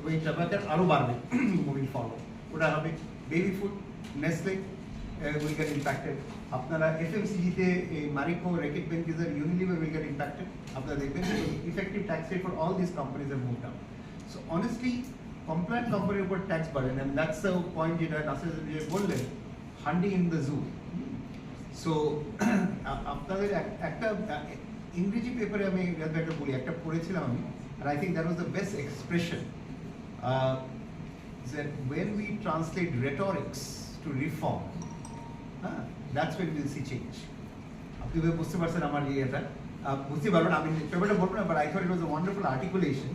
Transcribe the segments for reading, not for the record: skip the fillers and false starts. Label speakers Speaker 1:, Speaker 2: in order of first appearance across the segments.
Speaker 1: এবং এই টেম্পারেচার আরও বাড়বে মুভিং ফরওয়ার্ড। ওটা হবে baby food, Nestle will get impacted. আপনারা FMCG-তে এই Mariko, Reckitt Benckiser, Unilever will get impacted. আপনারা দেখবেন effective tax rate for all these companies have moved up. So honestly, compliant কোম্পানির উপর tax বাড়েন, and that's the point যেটা নাসির যে বললেন, hunting in the zoo. So আপনাদের একটা ইংরেজি পেপারে আমি একটা বলি, একটা পড়েছিলাম আমি, and I think that was the best expression that when we translate rhetorics to reform, that's when we'll see change. আপনি বুঝতে পারছেন আমার ইয়েটা, বুঝতে পারবেন আমি পেপারটা বলবো না, but I thought it was a wonderful articulation.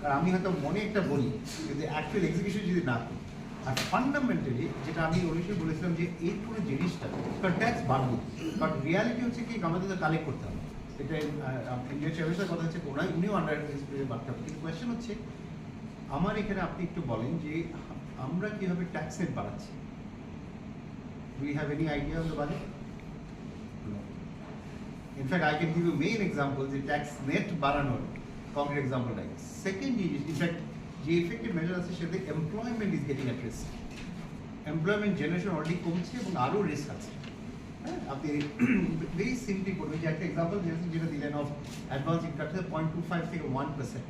Speaker 1: কারণ আমি হয়তো মনে একটা বলি, কিন্তু অ্যাকচুয়াল এক্সিকিউশন যদি না করি, আর ফান্ডামেন্টালি যেটা আমি অবশ্যই বলেছিলাম যে এই পুরো জিনিসটা, কারণ ট্যাক্স বাড়বে, বাট রিয়ালিটি হচ্ছে কি আমাদের তো কালেক্ট করতে হবে। এটা ইন্ডিয়ান চেয়ারম্যানের কথা হচ্ছে উনিও আন্ডার বাড়তে হবে, কিন্তু কোয়েশ্চেন হচ্ছে আমার এখানে আপনি একটু বলেন যে আমরা কীভাবে ট্যাক্স রেট বাড়াচ্ছি। Do we have any idea on the budget? No. In fact, I can give you main examples, the tax net baranor, concrete example like. Second is, in fact, the effective measure আছে সেটা employment is getting at risk. Employment generation already কমছে এবং আরও risk আছে। হ্যাঁ, আপনি very simply করবেন যে একটা এক্সাম্পল যেটা দিলেন অফ অ্যাডভান্স ইনকাম 0.25 থেকে 1%,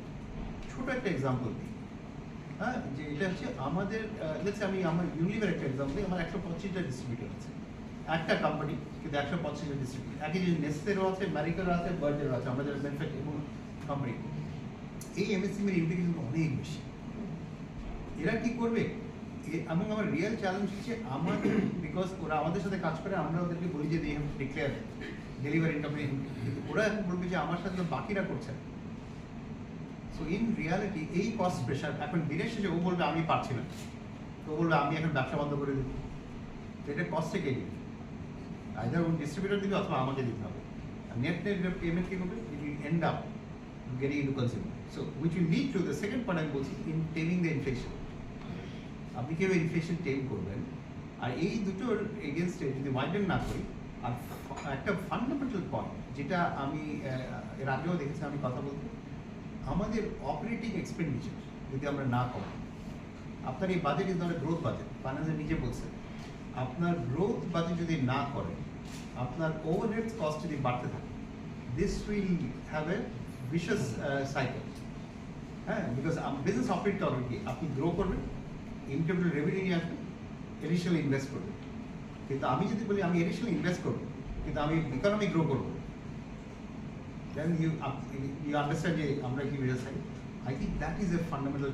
Speaker 1: ছোট একটা এক্সাম্পল দিই। হ্যাঁ, যে এটা হচ্ছে আমাদের লেটস আমি আমার ইউনিলিভার একটা এক্সাম্পল দিই, আমার 125টা ডিস্ট্রিবিউটর আছে, একটা কোম্পানি কিন্তু 125টা ডিস্ট্রিবিউটর, একই জিনিস নেসলেরও আছে, ম্যারিকোরও আছে, বার্জারও আছে, আমাদের ম্যানুফ্যাকচারিং কোম্পানি। এই এমএসএমইর ইমপ্লিকেশন অনেক বেশি। এরা কি করবে, এবং আমার রিয়েল চ্যালেঞ্জ হচ্ছে আমাদের, বিকজ ওরা আমাদের সাথে কাজ করে, আমরা ওদেরকে বলি যে they have to declare delivery income, কিন্তু ওরা এখন বলবে যে আমার সাথে বাকিরা করছে। সো ইন রিয়ালিটি এই কস্ট প্রেশার এখন দিনের শেষে ও বলবে আমি পারছি না, তো বলবে আমি এখন ব্যবসা বন্ধ করে দেবো, তো এটা কস্টে কে দিবে, আইদার ওই ডিস্ট্রিবিউটর দিবে অথবা আমাকে দিতে হবে। আর নেট পেমেন্ট কী করবে, it will end up getting into consumer. So which will lead to the second point আমি বলছি, ইন টেমিং দ্য ইনফ্লেশন। আপনি কীভাবে ইনফ্লেশন টেম করবেন, আর এই দুটোর এগেনস্টে যদি ওয়াইডেন না করি। আর একটা ফান্ডামেন্টাল পয়েন্ট যেটা আমি এর আগেও দেখেছি আমি কথা বলতে, আমাদের অপারেটিং এক্সপেন্ডিচার যদি আমরা না করি, আপনার এই budget is not a growth budget, ফাইন্যান্সে নিজে বলছে, আপনার গ্রোথ বাজেট যদি না করে, আপনার ওভারহেড কস্ট যদি বাড়তে থাকে, this will have a vicious cycle. হ্যাঁ, বিকজ বিজনেস অপারেট করবেন কি, আপনি গ্রো করবেন, ইনক্রিমেন্টাল রেভিনিউ নিয়ে আসবেন, এডিশনাল ইনভেস্ট করবেন। কিন্তু আমি যদি বলি আমি এডিশনাল ইনভেস্ট করবো কিন্তু আমি ইকোনমি গ্রো করবো, then you understand যে আমরা কি বুঝাচ্ছি। I think that is a fundamental